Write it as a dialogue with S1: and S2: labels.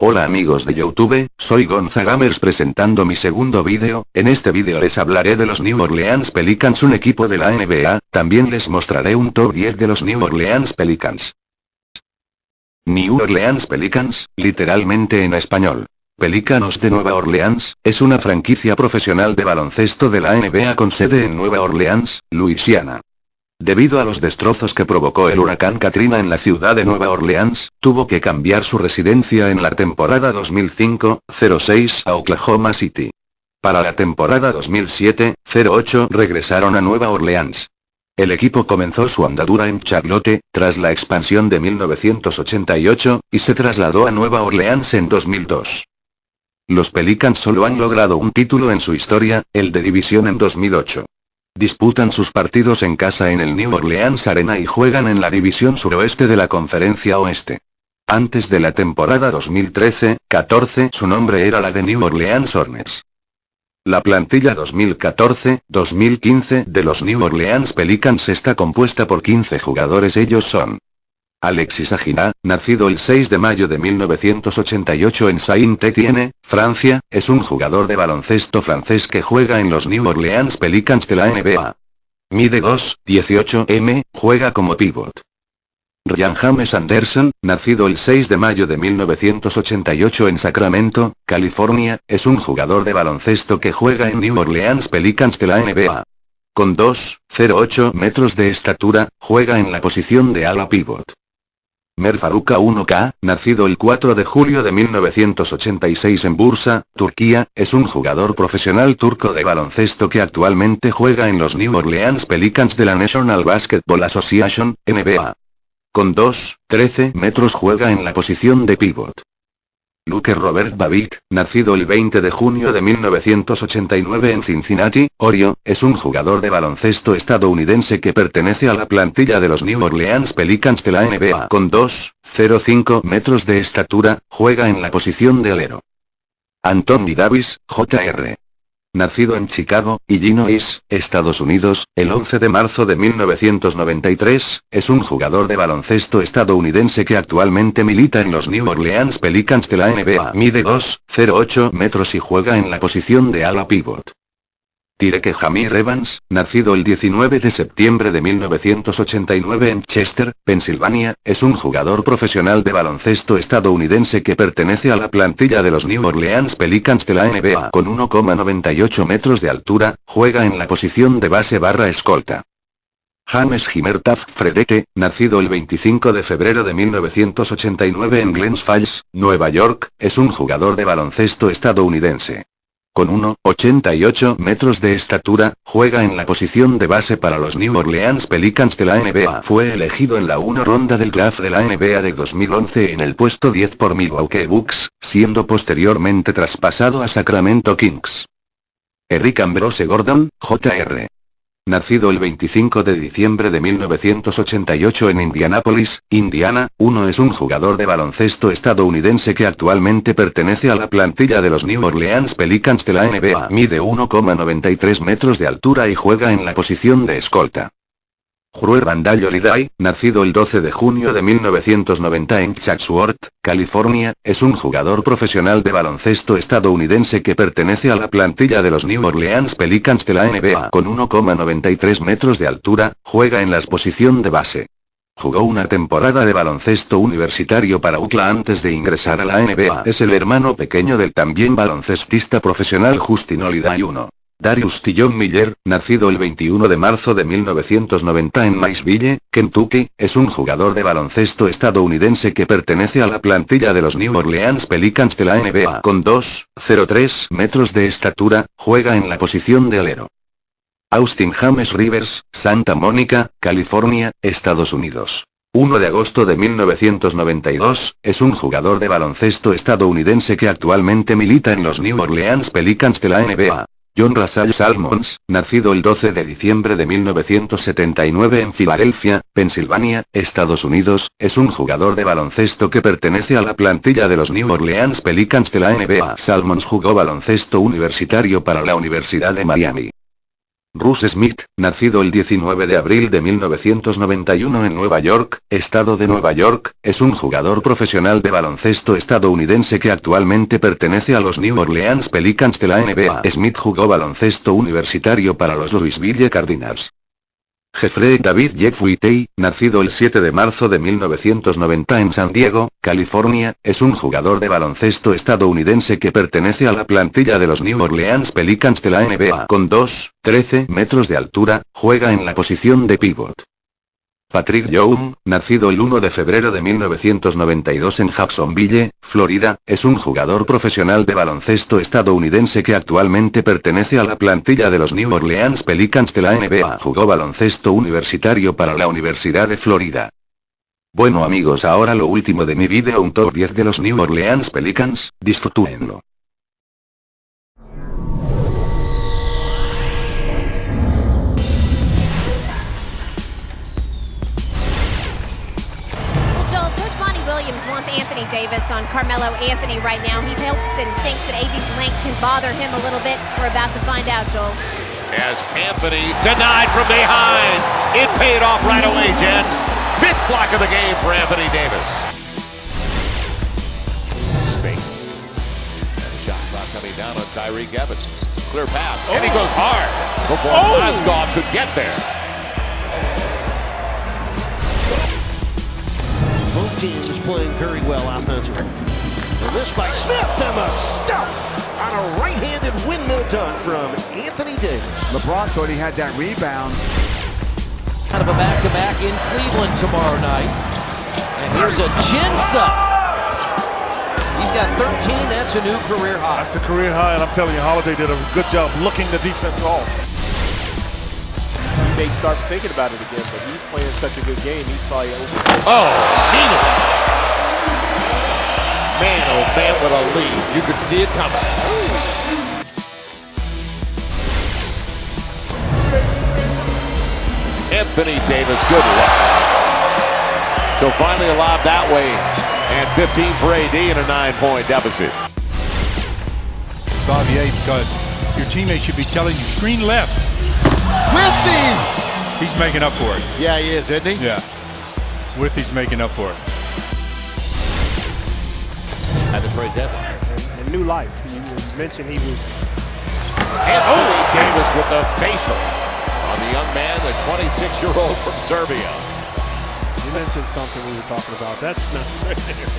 S1: Hola amigos de YouTube, soy Gonza Gamers presentando mi segundo vídeo. En este vídeo les hablaré de los New Orleans Pelicans, un equipo de la NBA, también les mostraré un top 10 de los New Orleans Pelicans. New Orleans Pelicans, literalmente en español. Pelícanos de Nueva Orleans, es una franquicia profesional de baloncesto de la NBA con sede en Nueva Orleans, Luisiana. Debido a los destrozos que provocó el huracán Katrina en la ciudad de Nueva Orleans, tuvo que cambiar su residencia en la temporada 2005-06 a Oklahoma City. Para la temporada 2007-08 regresaron a Nueva Orleans. El equipo comenzó su andadura en Charlotte, tras la expansión de 1988, y se trasladó a Nueva Orleans en 2002. Los Pelicans solo han logrado un título en su historia, el de división en 2008. Disputan sus partidos en casa en el New Orleans Arena y juegan en la división suroeste de la Conferencia Oeste. Antes de la temporada 2013-14 su nombre era la de New Orleans Hornets. La plantilla 2014-2015 de los New Orleans Pelicans está compuesta por 15 jugadores. Ellos son: Alexis Agina, nacido el 6 de mayo de 1988 en Saint-Étienne, Francia, es un jugador de baloncesto francés que juega en los New Orleans Pelicans de la NBA. Mide 2,18 m, juega como pívot. Ryan James Anderson, nacido el 6 de mayo de 1988 en Sacramento, California, es un jugador de baloncesto que juega en New Orleans Pelicans de la NBA. Con 2,08 metros de estatura, juega en la posición de ala pívot. Mer Faruka 1K, nacido el 4 de julio de 1986 en Bursa, Turquía, es un jugador profesional turco de baloncesto que actualmente juega en los New Orleans Pelicans de la National Basketball Association, NBA. Con 2,13 metros juega en la posición de pívot. Luke Robert Babbitt, nacido el 20 de junio de 1989 en Cincinnati, Ohio, es un jugador de baloncesto estadounidense que pertenece a la plantilla de los New Orleans Pelicans de la NBA. Con 2,05 metros de estatura, juega en la posición de alero. Anthony Davis, Jr. Nacido en Chicago, Illinois, Estados Unidos, el 11 de marzo de 1993, es un jugador de baloncesto estadounidense que actualmente milita en los New Orleans Pelicans de la NBA. Mide 2,08 metros y juega en la posición de ala pívot. Tyreke Jamir Evans, nacido el 19 de septiembre de 1989 en Chester, Pensilvania, es un jugador profesional de baloncesto estadounidense que pertenece a la plantilla de los New Orleans Pelicans de la NBA. Con 1,98 metros de altura, juega en la posición de base / escolta. James Himertaf Fredette, nacido el 25 de febrero de 1989 en Glens Falls, Nueva York, es un jugador de baloncesto estadounidense. Con 1,88 metros de estatura, juega en la posición de base para los New Orleans Pelicans de la NBA. Fue elegido en la 1 ronda del draft de la NBA de 2011 en el puesto 10 por Milwaukee Bucks, siendo posteriormente traspasado a Sacramento Kings. Eric Ambrose Gordon, Jr. Nacido el 25 de diciembre de 1988 en Indianápolis, Indiana, es un jugador de baloncesto estadounidense que actualmente pertenece a la plantilla de los New Orleans Pelicans de la NBA. Mide 1,93 metros de altura y juega en la posición de escolta. Jrue Randall Holiday, nacido el 12 de junio de 1990 en Chatsworth, California, es un jugador profesional de baloncesto estadounidense que pertenece a la plantilla de los New Orleans Pelicans de la NBA. Con 1,93 metros de altura, juega en la posición de base. Jugó una temporada de baloncesto universitario para UCLA antes de ingresar a la NBA. Es el hermano pequeño del también baloncestista profesional Justin Holiday 1. Darius Tillon Miller, nacido el 21 de marzo de 1990 en Maysville, Kentucky, es un jugador de baloncesto estadounidense que pertenece a la plantilla de los New Orleans Pelicans de la NBA. Con 2,03 metros de estatura, juega en la posición de alero. Austin James Rivers, Santa Mónica, California, Estados Unidos. 1 de agosto de 1992, es un jugador de baloncesto estadounidense que actualmente milita en los New Orleans Pelicans de la NBA. John Russell Salmons, nacido el 12 de diciembre de 1979 en Filadelfia, Pensilvania, Estados Unidos, es un jugador de baloncesto que pertenece a la plantilla de los New Orleans Pelicans de la NBA. Salmons jugó baloncesto universitario para la Universidad de Miami. Russ Smith, nacido el 19 de abril de 1991 en Nueva York, estado de Nueva York, es un jugador profesional de baloncesto estadounidense que actualmente pertenece a los New Orleans Pelicans de la NBA. Smith jugó baloncesto universitario para los Louisville Cardinals. Jeffrey David Jeff Whitey, nacido el 7 de marzo de 1990 en San Diego, California, es un jugador de baloncesto estadounidense que pertenece a la plantilla de los New Orleans Pelicans de la NBA. Con 2,13 metros de altura, juega en la posición de pívot. Patrick Young, nacido el 1 de febrero de 1992 en Jacksonville, Florida, es un jugador profesional de baloncesto estadounidense que actualmente pertenece a la plantilla de los New Orleans Pelicans de la NBA. Jugó baloncesto universitario para la Universidad de Florida. Bueno amigos, ahora lo último de mi video, un top 10 de los New Orleans Pelicans, disfrútenlo.
S2: Williams wants Anthony Davis on Carmelo Anthony right now. He hopes and thinks that AD's length can bother him a little bit. We're about to find out, Joel.
S3: As Anthony denied from behind. It paid off right away, Jen. Fifth block of the game for Anthony Davis. Space. And shot clock coming down on Tyreke Evans. Clear pass. And he goes hard before Glasgow could get there.
S4: Both teams playing very well offensively. And this by Smith and a stuff on a right-handed windmill dunk from Anthony Davis.
S5: LeBron thought he had that rebound.
S6: Kind of a back-to-back in Cleveland tomorrow night. And here's a chin suck. He's got 13, that's a new career high.
S7: That's a career high, and I'm telling you, Holiday did a good job looking the defense off.
S8: He may start thinking about it again, but he's playing such a good game, he's probably over.
S3: Oh, Keenan. Man, oh man, what a lead. You could see it coming. Anthony Davis, good luck. So finally a lob that way, and 15 for AD and a 9-point deficit.
S9: Xavier, because your teammates should be telling you, screen left. With him! He's making up for it.
S3: Yeah, he is, isn't he?
S9: Yeah. With he's making up for it.
S3: At the trade deadline.
S8: And new life. You mentioned he was...
S3: Anthony Davis with the facial on the young man, the 26-year-old from Serbia.
S8: You mentioned something we were talking about. That's not right there.